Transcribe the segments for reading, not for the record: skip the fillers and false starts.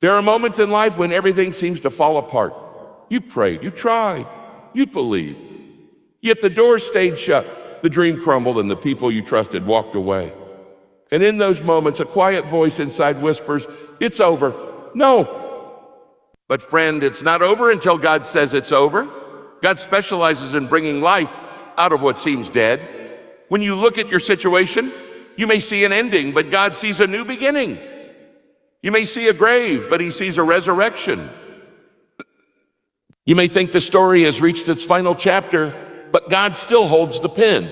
There are moments in life when everything seems to fall apart. You prayed, you tried, you believed. Yet the door stayed shut, the dream crumbled, and the people you trusted walked away. And in those moments, a quiet voice inside whispers, "It's over." No. But friend, it's not over until God says it's over. God specializes in bringing life out of what seems dead. When you look at your situation, you may see an ending, but God sees a new beginning. You may see a grave, but he sees a resurrection. You may think the story has reached its final chapter, but God still holds the pen.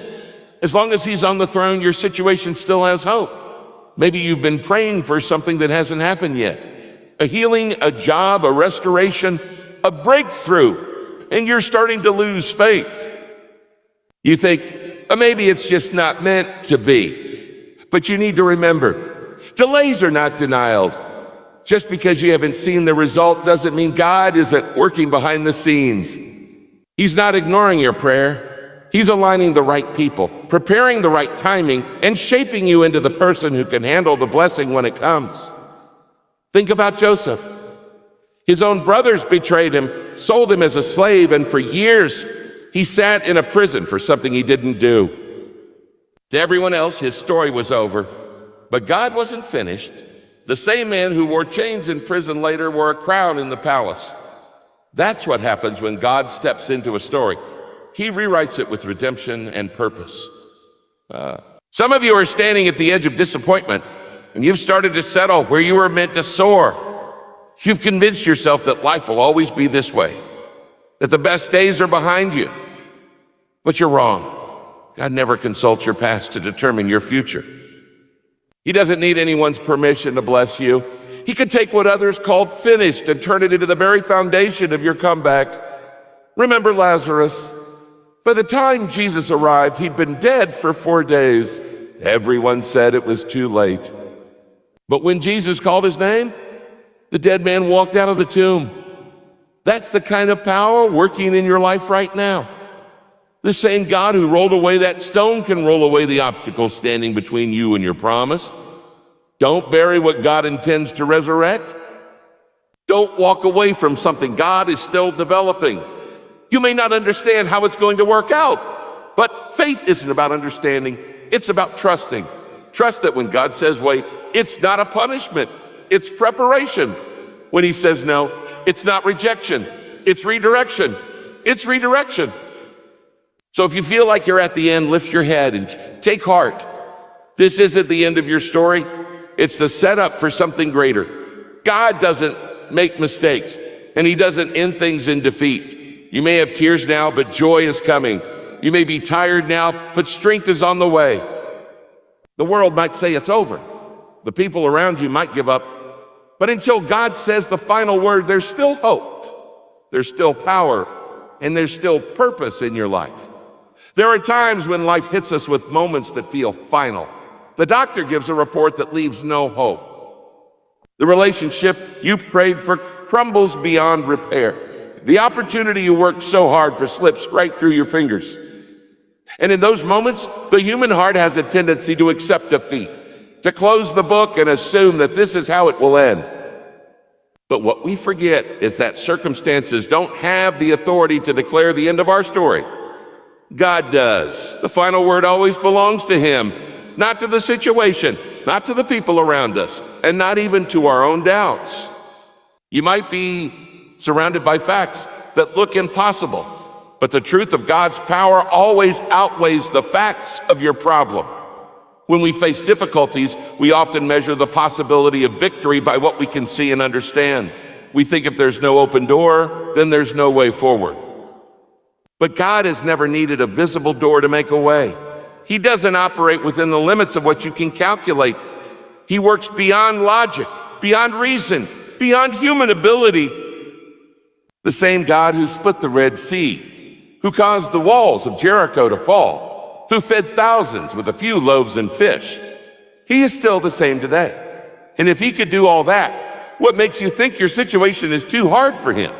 As long as he's on the throne, your situation still has hope. Maybe you've been praying for something that hasn't happened yet. A healing, a job, a restoration, a breakthrough, and you're starting to lose faith. You think, maybe it's just not meant to be. But you need to remember, delays are not denials. Just because you haven't seen the result doesn't mean God isn't working behind the scenes. He's not ignoring your prayer. He's aligning the right people, preparing the right timing, and shaping you into the person who can handle the blessing when it comes. Think about Joseph. His own brothers betrayed him, sold him as a slave, and for years he sat in a prison for something he didn't do. To everyone else, his story was over, but God wasn't finished. The same man who wore chains in prison later wore a crown in the palace. That's what happens when God steps into a story. He rewrites it with redemption and purpose. Some of you are standing at the edge of disappointment, and you've started to settle where you were meant to soar. You've convinced yourself that life will always be this way, that the best days are behind you. But you're wrong. God never consults your past to determine your future. He doesn't need anyone's permission to bless you. He could take what others called finished and turn it into the very foundation of your comeback. Remember Lazarus? By the time Jesus arrived, he'd been dead for 4 days. Everyone said it was too late. But when Jesus called his name, the dead man walked out of the tomb. That's the kind of power working in your life right now. The same God who rolled away that stone can roll away the obstacle standing between you and your promise. Don't bury what God intends to resurrect. Don't walk away from something God is still developing. You may not understand how it's going to work out, but faith isn't about understanding. It's about trusting. Trust that when God says wait, it's not a punishment. It's preparation. When he says no, it's not rejection. It's redirection. It's redirection. So if you feel like you're at the end, lift your head and take heart. This isn't the end of your story. It's the setup for something greater. God doesn't make mistakes, and he doesn't end things in defeat. You may have tears now, but joy is coming. You may be tired now, but strength is on the way. The world might say it's over. The people around you might give up. But until God says the final word, there's still hope. There's still power, and there's still purpose in your life. There are times when life hits us with moments that feel final. The doctor gives a report that leaves no hope. The relationship you prayed for crumbles beyond repair. The opportunity you worked so hard for slips right through your fingers. And in those moments, the human heart has a tendency to accept defeat, to close the book and assume that this is how it will end. But what we forget is that circumstances don't have the authority to declare the end of our story. God does. The final word always belongs to him, not to the situation, not to the people around us, and not even to our own doubts. You might be surrounded by facts that look impossible, but the truth of God's power always outweighs the facts of your problem. When we face difficulties, we often measure the possibility of victory by what we can see and understand. We think if there's no open door, then there's no way forward. But God has never needed a visible door to make a way. He doesn't operate within the limits of what you can calculate. He works beyond logic, beyond reason, beyond human ability. The same God who split the Red Sea, who caused the walls of Jericho to fall, who fed thousands with a few loaves and fish. He is still the same today. And if he could do all that, what makes you think your situation is too hard for him?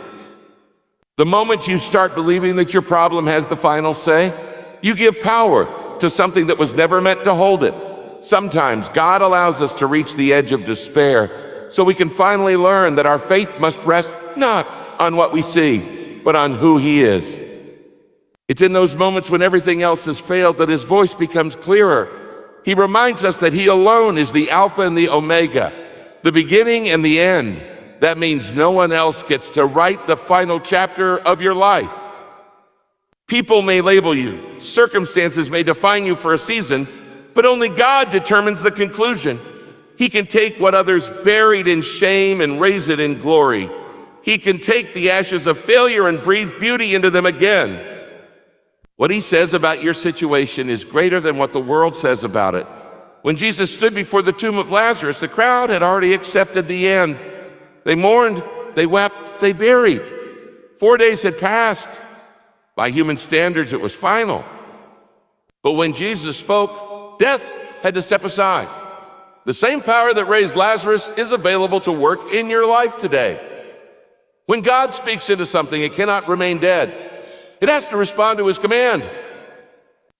The moment you start believing that your problem has the final say, you give power to something that was never meant to hold it. Sometimes God allows us to reach the edge of despair so we can finally learn that our faith must rest not on what we see, but on who He is. It's in those moments when everything else has failed that His voice becomes clearer. He reminds us that He alone is the Alpha and the Omega, the beginning and the end. That means no one else gets to write the final chapter of your life. People may label you, circumstances may define you for a season, but only God determines the conclusion. He can take what others buried in shame and raise it in glory. He can take the ashes of failure and breathe beauty into them again. What He says about your situation is greater than what the world says about it. When Jesus stood before the tomb of Lazarus, the crowd had already accepted the end. They mourned, they wept, they buried. 4 days had passed. By human standards, it was final. But when Jesus spoke, death had to step aside. The same power that raised Lazarus is available to work in your life today. When God speaks into something, it cannot remain dead. It has to respond to His command.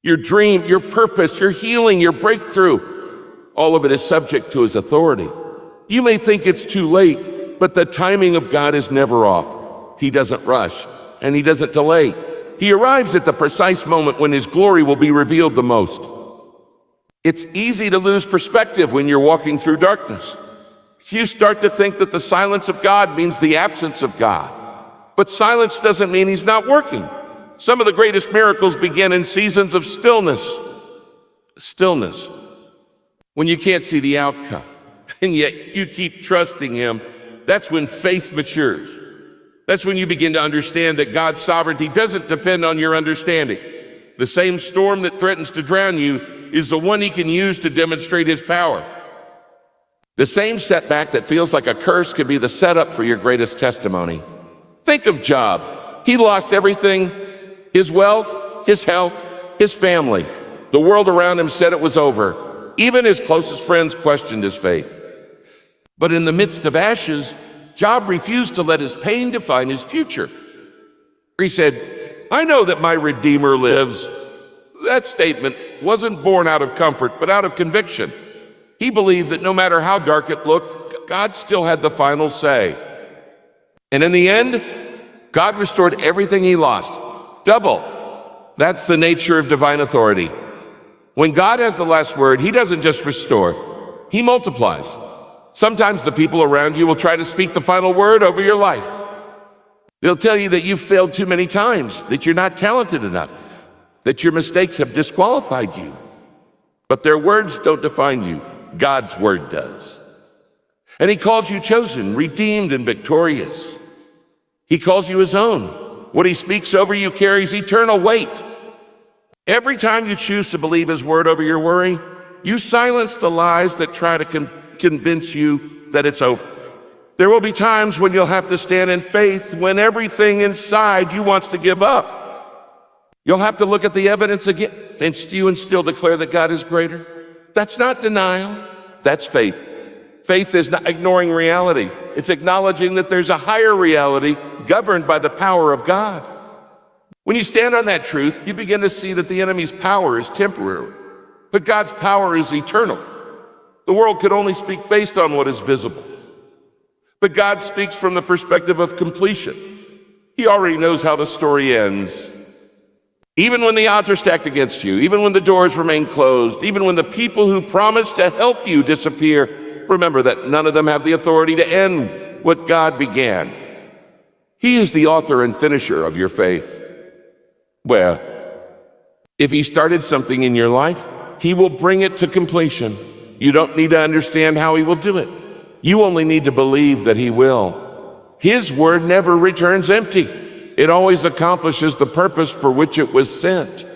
Your dream, your purpose, your healing, your breakthrough, all of it is subject to His authority. You may think it's too late, but the timing of God is never off. He doesn't rush, and He doesn't delay. He arrives at the precise moment when His glory will be revealed the most. It's easy to lose perspective when you're walking through darkness. You start to think that the silence of God means the absence of God. But silence doesn't mean He's not working. Some of the greatest miracles begin in seasons of stillness. Stillness. When you can't see the outcome, and yet you keep trusting Him, that's when faith matures. That's when you begin to understand that God's sovereignty doesn't depend on your understanding. The same storm that threatens to drown you is the one He can use to demonstrate His power. The same setback that feels like a curse could be the setup for your greatest testimony. Think of Job. He lost everything: his wealth, his health, his family. The world around him said it was over. Even his closest friends questioned his faith. But in the midst of ashes, Job refused to let his pain define his future. He said, "I know that my Redeemer lives." That statement wasn't born out of comfort, but out of conviction. He believed that no matter how dark it looked, God still had the final say. And in the end, God restored everything he lost, double. That's the nature of divine authority. When God has the last word, He doesn't just restore, He multiplies. Sometimes the people around you will try to speak the final word over your life. They'll tell you that you've failed too many times, that you're not talented enough, that your mistakes have disqualified you. But their words don't define you. God's word does. And He calls you chosen, redeemed, and victorious. He calls you His own. What He speaks over you carries eternal weight. Every time you choose to believe His word over your worry, you silence the lies that try to convince you that it's over. There will be times when you'll have to stand in faith when everything inside you wants to give up. You'll have to look at the evidence again and still declare that God is greater. That's not denial, that's faith. Faith is not ignoring reality. It's acknowledging that there's a higher reality governed by the power of God. When you stand on that truth, you begin to see that the enemy's power is temporary, but God's power is eternal. The world could only speak based on what is visible, but God speaks from the perspective of completion. He already knows how the story ends. Even when the odds are stacked against you, even when the doors remain closed, even when the people who promised to help you disappear, remember that none of them have the authority to end what God began. He is the author and finisher of your faith. Well, if He started something in your life, He will bring it to completion. You don't need to understand how He will do it. You only need to believe that He will. His word never returns empty. It always accomplishes the purpose for which it was sent.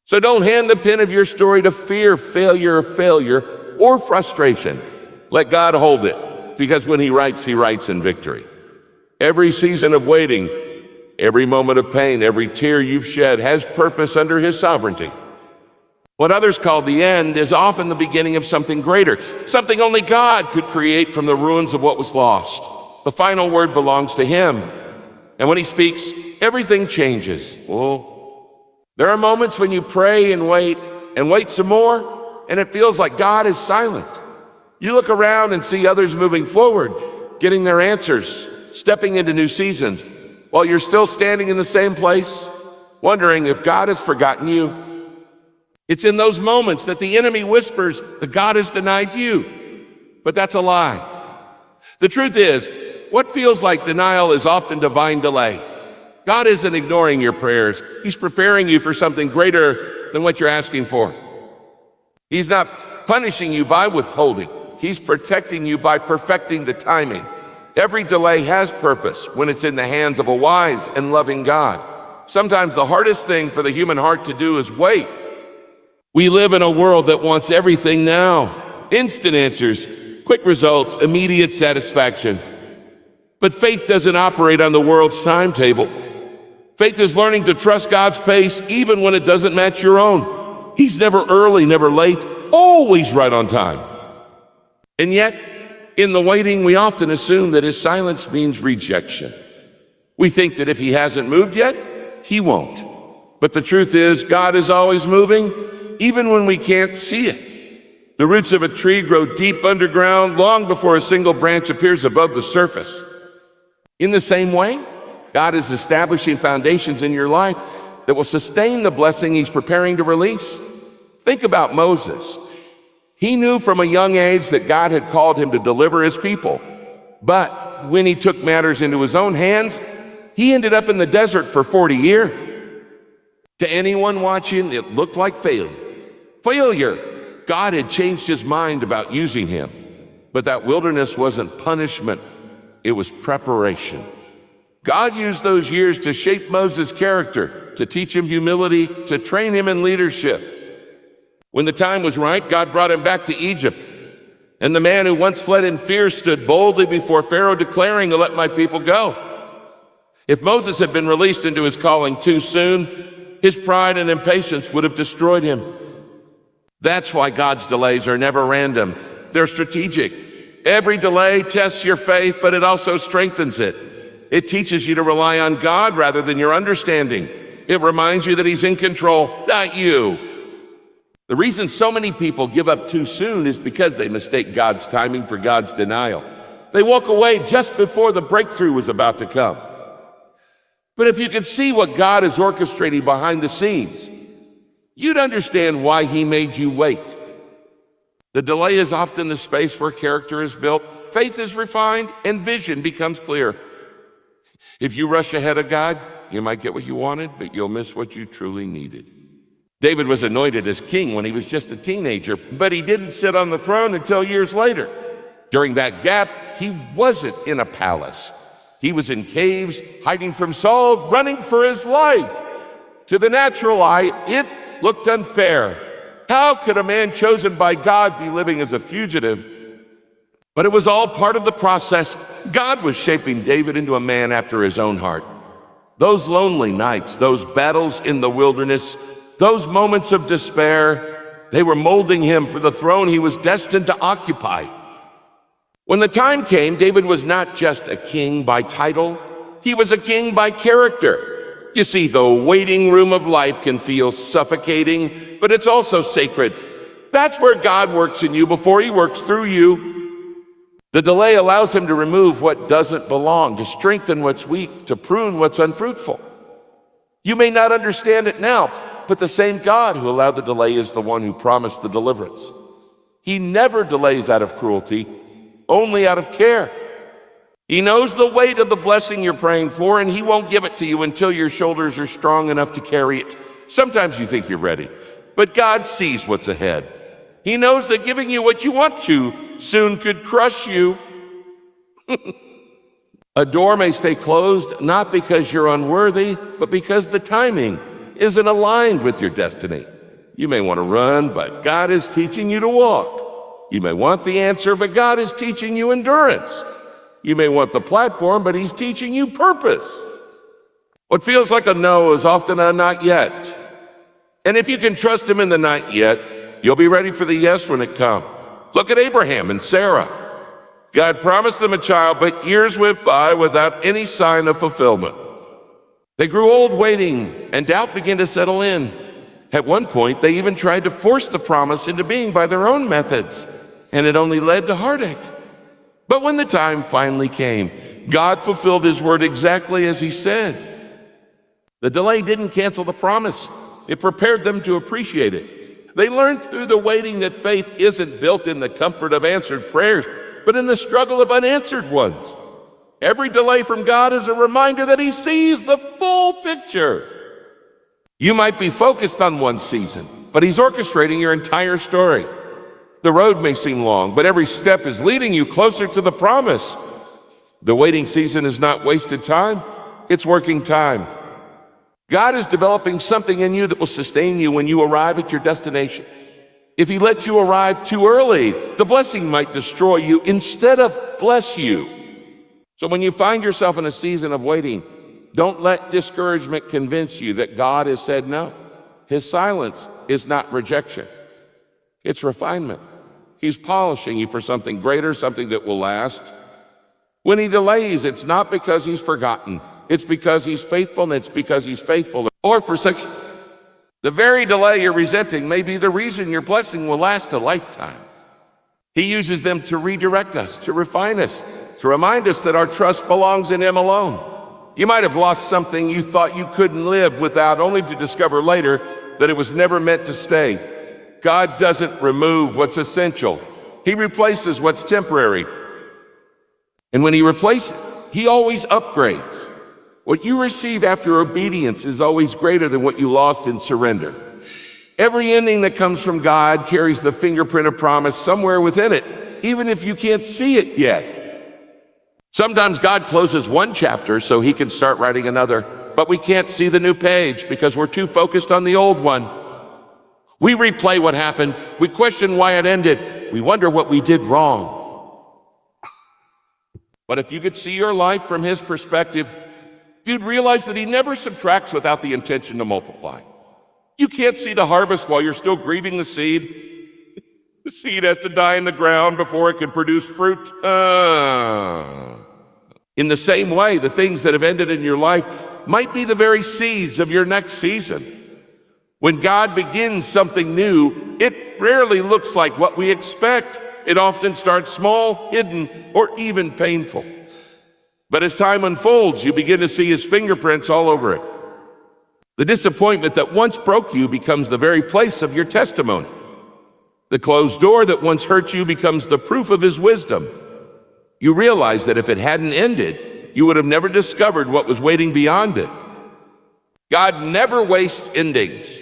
So don't hand the pen of your story to fear, failure, or frustration. Let God hold it, because when He writes in victory. Every season of waiting, every moment of pain, every tear you've shed has purpose under His sovereignty. What others call the end is often the beginning of something greater, something only God could create from the ruins of what was lost. The final word belongs to Him. And when He speaks, everything changes. Oh, there are moments when you pray and wait some more, and it feels like God is silent. You look around and see others moving forward, getting their answers, stepping into new seasons, while you're still standing in the same place, wondering if God has forgotten you. It's in those moments that the enemy whispers that God has denied you. But that's a lie. The truth is, what feels like denial is often divine delay. God isn't ignoring your prayers. He's preparing you for something greater than what you're asking for. He's not punishing you by withholding. He's protecting you by perfecting the timing. Every delay has purpose when it's in the hands of a wise and loving God. Sometimes the hardest thing for the human heart to do is wait. We live in a world that wants everything now. Instant answers, quick results, immediate satisfaction. But faith doesn't operate on the world's timetable. Faith is learning to trust God's pace even when it doesn't match your own. He's never early, never late, always right on time. And yet, in the waiting, we often assume that his silence means rejection. We think that if he hasn't moved yet, he won't. But the truth is, God is always moving, even when we can't see it. The roots of a tree grow deep underground long before a single branch appears above the surface. In the same way, God is establishing foundations in your life that will sustain the blessing he's preparing to release. Think about Moses. He knew from a young age that God had called him to deliver his people. But when he took matters into his own hands, he ended up in the desert for 40 years. To anyone watching, it looked like failure. God had changed his mind about using him. But that wilderness wasn't punishment, it was preparation. God used those years to shape Moses' character, to teach him humility, to train him in leadership. When the time was right, God brought him back to Egypt. And the man who once fled in fear stood boldly before Pharaoh, declaring to let my people go. If Moses had been released into his calling too soon, his pride and impatience would have destroyed him. That's why God's delays are never random. They're strategic. Every delay tests your faith, but it also strengthens it. It teaches you to rely on God rather than your understanding. It reminds you that he's in control, not you. The reason so many people give up too soon is because they mistake God's timing for God's denial. They walk away just before the breakthrough was about to come. But if you could see what God is orchestrating behind the scenes, you'd understand why he made you wait. The delay is often the space where character is built, faith is refined, and vision becomes clear. If you rush ahead of God, you might get what you wanted, but you'll miss what you truly needed. David was anointed as king when he was just a teenager, but he didn't sit on the throne until years later. During that gap, he wasn't in a palace. He was in caves, hiding from Saul, running for his life. To the natural eye, it looked unfair. How could a man chosen by God be living as a fugitive? But it was all part of the process. God was shaping David into a man after his own heart. Those lonely nights, those battles in the wilderness, those moments of despair, they were molding him for the throne he was destined to occupy. When the time came, David was not just a king by title, he was a king by character. You see, the waiting room of life can feel suffocating, but it's also sacred. That's where God works in you before he works through you. The delay allows him to remove what doesn't belong, to strengthen what's weak, to prune what's unfruitful. You may not understand it now, but the same God who allowed the delay is the one who promised the deliverance. He never delays out of cruelty, only out of care. He knows the weight of the blessing you're praying for, and he won't give it to you until your shoulders are strong enough to carry it. Sometimes you think you're ready, but God sees what's ahead. He knows that giving you what you want to soon could crush you. A door may stay closed, not because you're unworthy, but because the timing isn't aligned with your destiny. You may want to run, but God is teaching you to walk. You may want the answer, but God is teaching you endurance. You may want the platform, but he's teaching you purpose. What feels like a no is often a not yet. And if you can trust him in the not yet, you'll be ready for the yes when it comes. Look at Abraham and Sarah. God promised them a child, but years went by without any sign of fulfillment. They grew old waiting, and doubt began to settle in. At one point, they even tried to force the promise into being by their own methods. and it only led to heartache. But when the time finally came, God fulfilled his word exactly as he said. The delay didn't cancel the promise. It prepared them to appreciate it. They learned through the waiting that faith isn't built in the comfort of answered prayers, but in the struggle of unanswered ones. Every delay from God is a reminder that he sees the full picture. You might be focused on one season, but he's orchestrating your entire story. The road may seem long, but every step is leading you closer to the promise. The waiting season is not wasted time, it's working time. God is developing something in you that will sustain you when you arrive at your destination. If he lets you arrive too early, the blessing might destroy you instead of bless you. So when you find yourself in a season of waiting, don't let discouragement convince you that God has said no. His silence is not rejection. It's refinement. He's polishing you for something greater, something that will last. When he delays, it's not because he's forgotten. It's because he's faithful, and it's because he's faithful. Or for such, the very delay you're resenting may be the reason your blessing will last a lifetime. He uses them to redirect us, to refine us, to remind us that our trust belongs in him alone. You might have lost something you thought you couldn't live without, only to discover later that it was never meant to stay. God doesn't remove what's essential. He replaces what's temporary. And when he replaces, he always upgrades. What you receive after obedience is always greater than what you lost in surrender. Every ending that comes from God carries the fingerprint of promise somewhere within it, even if you can't see it yet. Sometimes God closes one chapter so he can start writing another, but we can't see the new page because we're too focused on the old one. We replay what happened. We question why it ended. We wonder what we did wrong. But if you could see your life from his perspective, you'd realize that he never subtracts without the intention to multiply. You can't see the harvest while you're still grieving the seed. The seed has to die in the ground before it can produce fruit. In the same way, the things that have ended in your life might be the very seeds of your next season. When God begins something new, it rarely looks like what we expect. It often starts small, hidden, or even painful. But as time unfolds, you begin to see his fingerprints all over it. The disappointment that once broke you becomes the very place of your testimony. The closed door that once hurt you becomes the proof of his wisdom. You realize that if it hadn't ended, you would have never discovered what was waiting beyond it. God never wastes endings.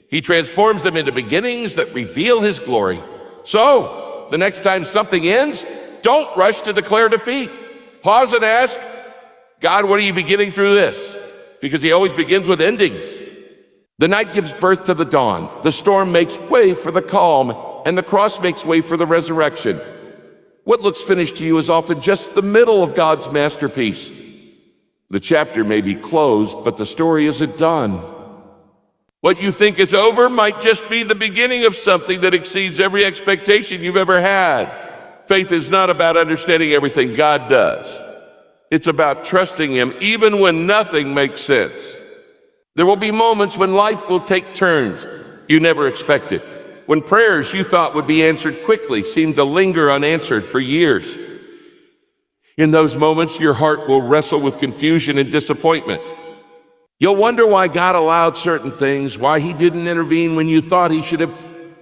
He transforms them into beginnings that reveal his glory. So, the next time something ends, don't rush to declare defeat. Pause and ask, God, what are you beginning through this? Because he always begins with endings. The night gives birth to the dawn. The storm makes way for the calm, and the cross makes way for the resurrection. What looks finished to you is often just the middle of God's masterpiece. The chapter may be closed, but the story isn't done. What you think is over might just be the beginning of something that exceeds every expectation you've ever had. Faith is not about understanding everything God does. It's about trusting him even when nothing makes sense. There will be moments when life will take turns you never expected, when prayers you thought would be answered quickly seem to linger unanswered for years. In those moments, your heart will wrestle with confusion and disappointment. You'll wonder why God allowed certain things, why he didn't intervene when you thought he should have,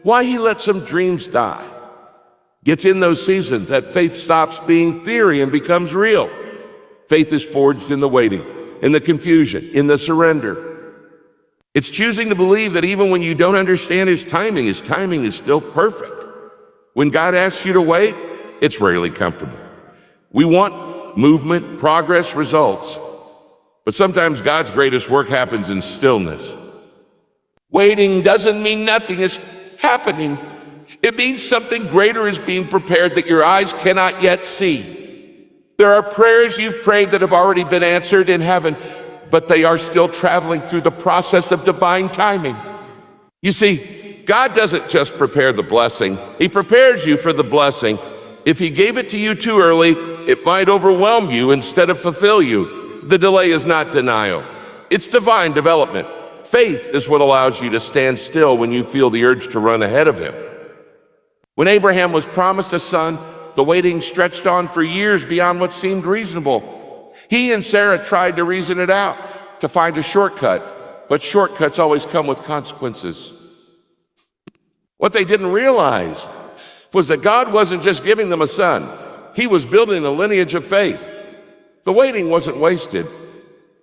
why he let some dreams die. It's in those seasons that faith stops being theory and becomes real. Faith is forged in the waiting, in the confusion, in the surrender. It's choosing to believe that even when you don't understand his timing is still perfect. When God asks you to wait, it's rarely comfortable. We want movement, progress, results. But sometimes God's greatest work happens in stillness. Waiting doesn't mean nothing is happening. It means something greater is being prepared that your eyes cannot yet see. There are prayers you've prayed that have already been answered in heaven, but they are still traveling through the process of divine timing. You see, God doesn't just prepare the blessing, he prepares you for the blessing. If he gave it to you too early, it might overwhelm you instead of fulfill you. The delay is not denial. It's divine development. Faith is what allows you to stand still when you feel the urge to run ahead of him. When Abraham was promised a son, the waiting stretched on for years beyond what seemed reasonable. He and Sarah tried to reason it out, to find a shortcut, but shortcuts always come with consequences. What they didn't realize was that God wasn't just giving them a son. He was building a lineage of faith. The waiting wasn't wasted.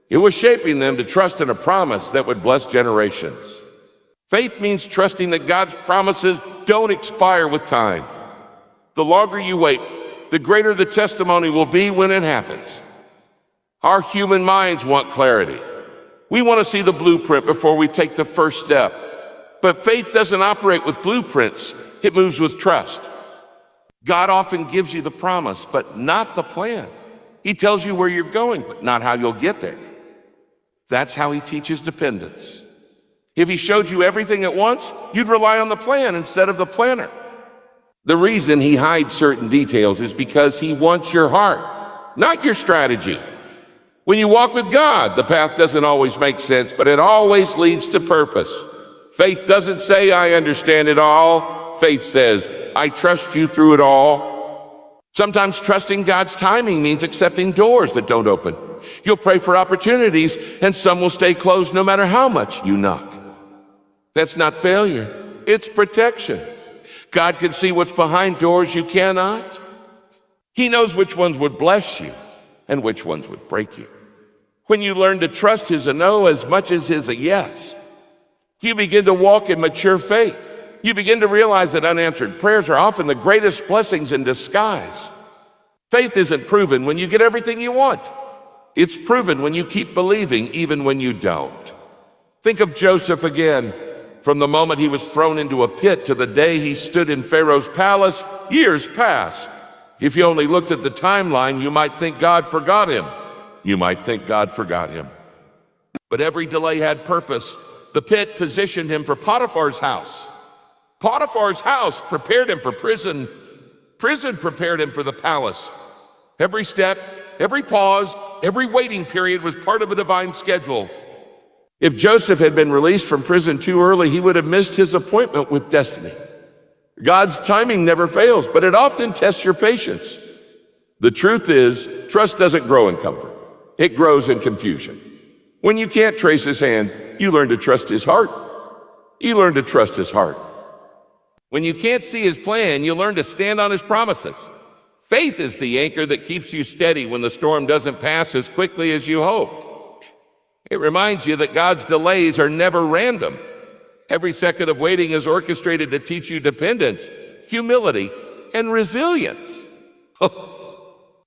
It was shaping them to trust in a promise that would bless generations. Faith means trusting that God's promises don't expire with time. The longer you wait, the greater the testimony will be when it happens. Our human minds want clarity. We want to see the blueprint before we take the first step. But faith doesn't operate with blueprints. It moves with trust. God often gives you the promise, but not the plan. He tells you where you're going, but not how you'll get there. That's how he teaches dependence. If he showed you everything at once, you'd rely on the plan instead of the planner. The reason he hides certain details is because he wants your heart, not your strategy. When you walk with God, the path doesn't always make sense, but it always leads to purpose. Faith doesn't say, I understand it all. Faith says, I trust you through it all. Sometimes trusting God's timing means accepting doors that don't open. You'll pray for opportunities, and some will stay closed no matter how much you knock. That's not failure, it's protection. God can see what's behind doors you cannot. He knows which ones would bless you and which ones would break you. When you learn to trust his a no as much as his a yes, you begin to walk in mature faith. You begin to realize that unanswered prayers are often the greatest blessings in disguise. Faith isn't proven when you get everything you want. It's proven when you keep believing even when you don't. Think of Joseph again. From the moment he was thrown into a pit to the day he stood in Pharaoh's palace, years pass. If you only looked at the timeline, you might think God forgot him. You might think God forgot him. But every delay had purpose. The pit positioned him for Potiphar's house. Potiphar's house prepared him for prison. Prison prepared him for the palace. Every step, every pause, every waiting period was part of a divine schedule. If Joseph had been released from prison too early, he would have missed his appointment with destiny. God's timing never fails, but it often tests your patience. The truth is, trust doesn't grow in comfort. It grows in confusion. When you can't trace his hand, you learn to trust his heart. You learn to trust his heart. When you can't see his plan, you learn to stand on his promises. Faith is the anchor that keeps you steady when the storm doesn't pass as quickly as you hoped. It reminds you that God's delays are never random. Every second of waiting is orchestrated to teach you dependence, humility, and resilience.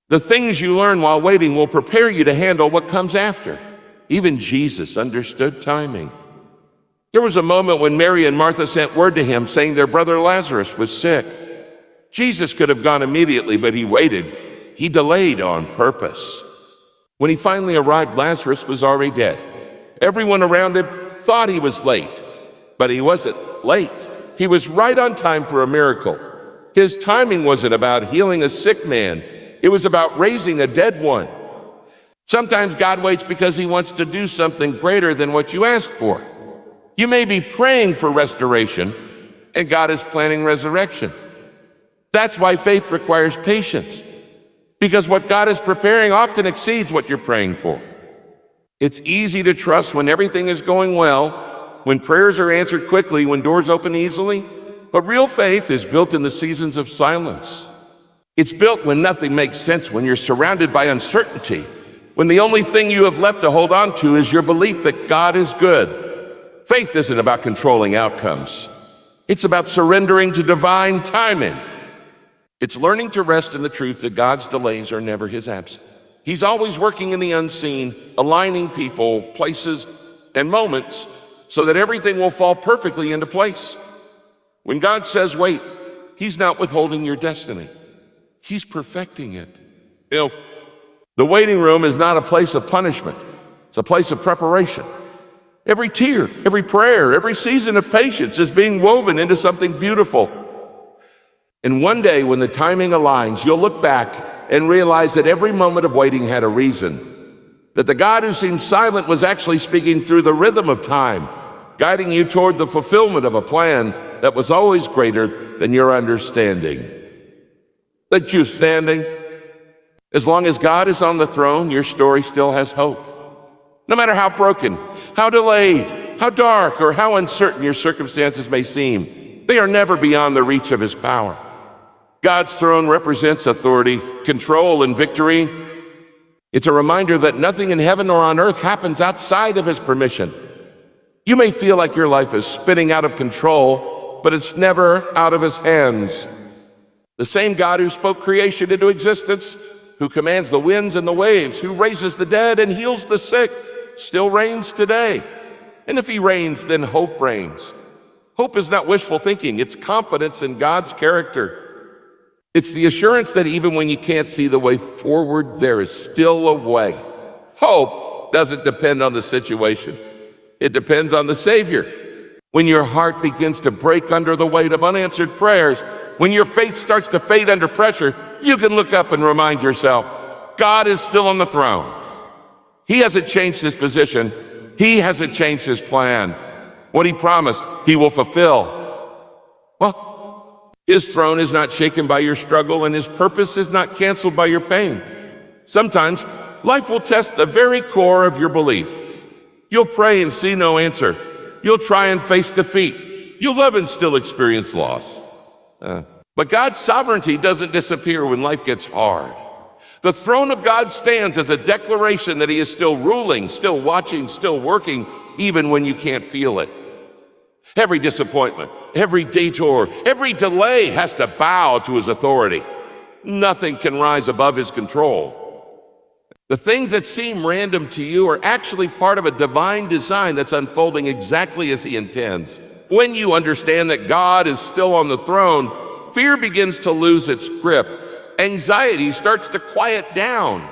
The things you learn while waiting will prepare you to handle what comes after. Even Jesus understood timing. There was a moment when Mary and Martha sent word to him saying their brother Lazarus was sick. Jesus could have gone immediately, but he waited. He delayed on purpose. When he finally arrived, Lazarus was already dead. Everyone around him thought he was late, but he wasn't late. He was right on time for a miracle. His timing wasn't about healing a sick man. It was about raising a dead one. Sometimes God waits because he wants to do something greater than what you asked for. You may be praying for restoration, and God is planning resurrection. That's why faith requires patience, because what God is preparing often exceeds what you're praying for. It's easy to trust when everything is going well, when prayers are answered quickly, when doors open easily, but real faith is built in the seasons of silence. It's built when nothing makes sense, when you're surrounded by uncertainty, when the only thing you have left to hold on to is your belief that God is good. Faith isn't about controlling outcomes. It's about surrendering to divine timing. It's learning to rest in the truth that God's delays are never his absence. He's always working in the unseen, aligning people, places, and moments so that everything will fall perfectly into place. When God says wait, he's not withholding your destiny. He's perfecting it. The waiting room is not a place of punishment. It's a place of preparation. Every tear, every prayer, every season of patience is being woven into something beautiful. And one day when the timing aligns, you'll look back and realize that every moment of waiting had a reason. That the God who seemed silent was actually speaking through the rhythm of time, guiding you toward the fulfillment of a plan that was always greater than your understanding. That you standing. As long as God is on the throne, your story still has hope. No matter how broken, how delayed, how dark, or how uncertain your circumstances may seem, they are never beyond the reach of his power. God's throne represents authority, control, and victory. It's a reminder that nothing in heaven or on earth happens outside of his permission. You may feel like your life is spinning out of control, but it's never out of his hands. The same God who spoke creation into existence, who commands the winds and the waves, who raises the dead and heals the sick, still reigns today. And if he reigns, then hope reigns. Hope is not wishful thinking, it's confidence in God's character. It's the assurance that even when you can't see the way forward, there is still a way. Hope doesn't depend on the situation. It depends on the Savior. When your heart begins to break under the weight of unanswered prayers, when your faith starts to fade under pressure, you can look up and remind yourself, God is still on the throne. He hasn't changed his position. He hasn't changed his plan. What he promised, he will fulfill. Well, his throne is not shaken by your struggle, and his purpose is not canceled by your pain. Sometimes life will test the very core of your belief. You'll pray and see no answer. You'll try and face defeat. You'll love and still experience loss. But God's sovereignty doesn't disappear when life gets hard. The throne of God stands as a declaration that he is still ruling, still watching, still working, even when you can't feel it. Every disappointment, every detour, every delay has to bow to his authority. Nothing can rise above his control. The things that seem random to you are actually part of a divine design that's unfolding exactly as he intends. When you understand that God is still on the throne, fear begins to lose its grip. Anxiety starts to quiet down.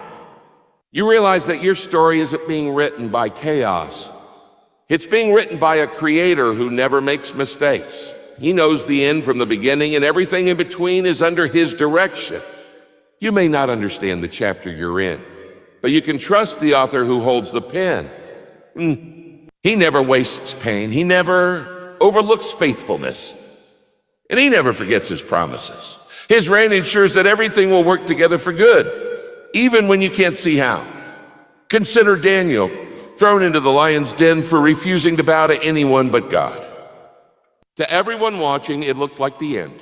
You realize that your story isn't being written by chaos. It's being written by a creator who never makes mistakes. He knows the end from the beginning, and everything in between is under his direction. You may not understand the chapter you're in, but you can trust the author who holds the pen. He never wastes pain. He never overlooks faithfulness. And he never forgets his promises. His reign ensures that everything will work together for good, even when you can't see how. Consider Daniel, thrown into the lion's den for refusing to bow to anyone but God. To everyone watching, it looked like the end.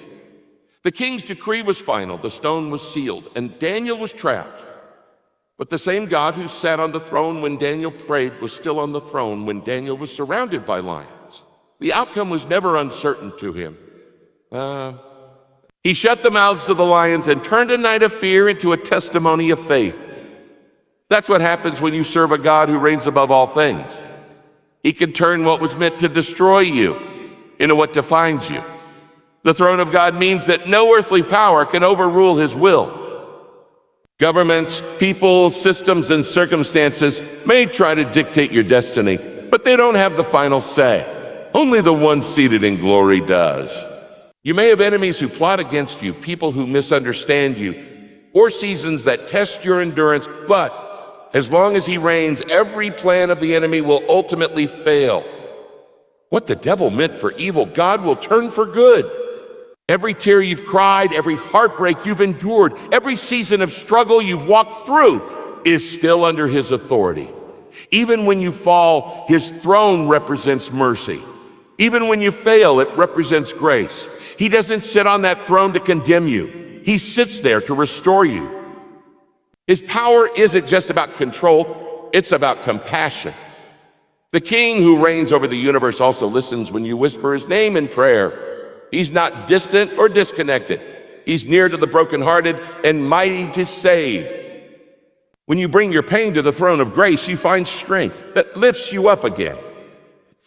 The king's decree was final, the stone was sealed, and Daniel was trapped. But the same God who sat on the throne when Daniel prayed was still on the throne when Daniel was surrounded by lions. The outcome was never uncertain to him. He shut the mouths of the lions and turned a night of fear into a testimony of faith. That's what happens when you serve a God who reigns above all things. He can turn what was meant to destroy you into what defines you. The throne of God means that no earthly power can overrule his will. Governments, people, systems, and circumstances may try to dictate your destiny, but they don't have the final say. Only the one seated in glory does. You may have enemies who plot against you, people who misunderstand you, or seasons that test your endurance, but as long as he reigns, every plan of the enemy will ultimately fail. What the devil meant for evil, God will turn for good. Every tear you've cried, every heartbreak you've endured, every season of struggle you've walked through is still under his authority. Even when you fall, his throne represents mercy. Even when you fail, it represents grace. He doesn't sit on that throne to condemn you. He sits there to restore you. His power isn't just about control, it's about compassion. The king who reigns over the universe also listens when you whisper his name in prayer. He's not distant or disconnected. He's near to the brokenhearted and mighty to save. When you bring your pain to the throne of grace, you find strength that lifts you up again.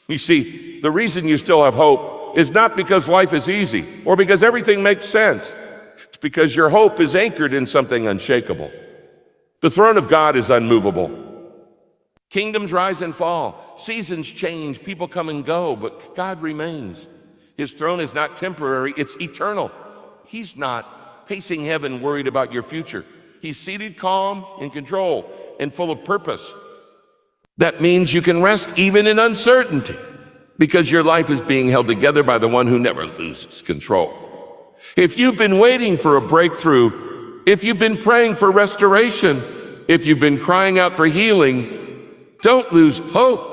You see, the reason you still have hope is not because life is easy or because everything makes sense. It's because your hope is anchored in something unshakable. The throne of God is unmovable. Kingdoms rise and fall, seasons change, people come and go, but God remains. His throne is not temporary, it's eternal. He's not pacing heaven worried about your future. He's seated calm, in control, and full of purpose. That means you can rest even in uncertainty. because your life is being held together by the one who never loses control. If you've been waiting for a breakthrough, if you've been praying for restoration, if you've been crying out for healing, don't lose hope.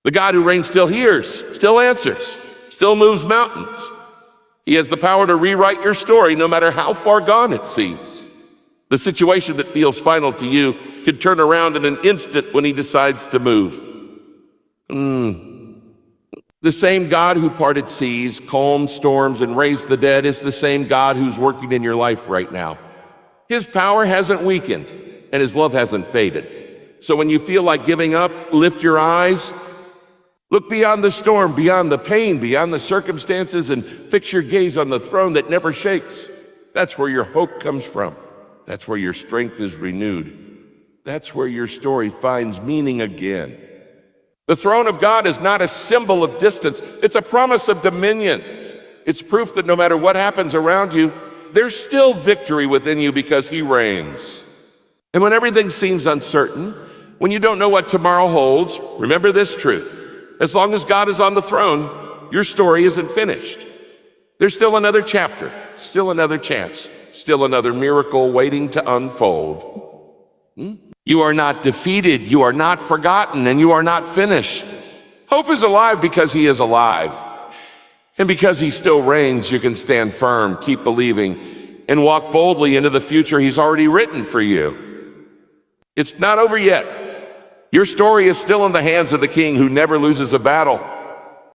The God who reigns still hears, still answers, still moves mountains. He has the power to rewrite your story no matter how far gone it seems. The situation that feels final to you can turn around in an instant when he decides to move. The same God who parted seas, calmed storms, and raised the dead is the same God who's working in your life right now. His power hasn't weakened, and his love hasn't faded. So when you feel like giving up, lift your eyes, look beyond the storm, beyond the pain, beyond the circumstances, and fix your gaze on the throne that never shakes. That's where your hope comes from. That's where your strength is renewed. That's where your story finds meaning again. The throne of God is not a symbol of distance. It's a promise of dominion. It's proof that no matter what happens around you, there's still victory within you because he reigns. And when everything seems uncertain, when you don't know what tomorrow holds, remember this truth. As long as God is on the throne, your story isn't finished. There's still another chapter, still another chance, still another miracle waiting to unfold. You are not defeated, you are not forgotten, and you are not finished. Hope is alive because he is alive. And because he still reigns, you can stand firm, keep believing, and walk boldly into the future he's already written for you. It's not over yet. Your story is still in the hands of the King who never loses a battle.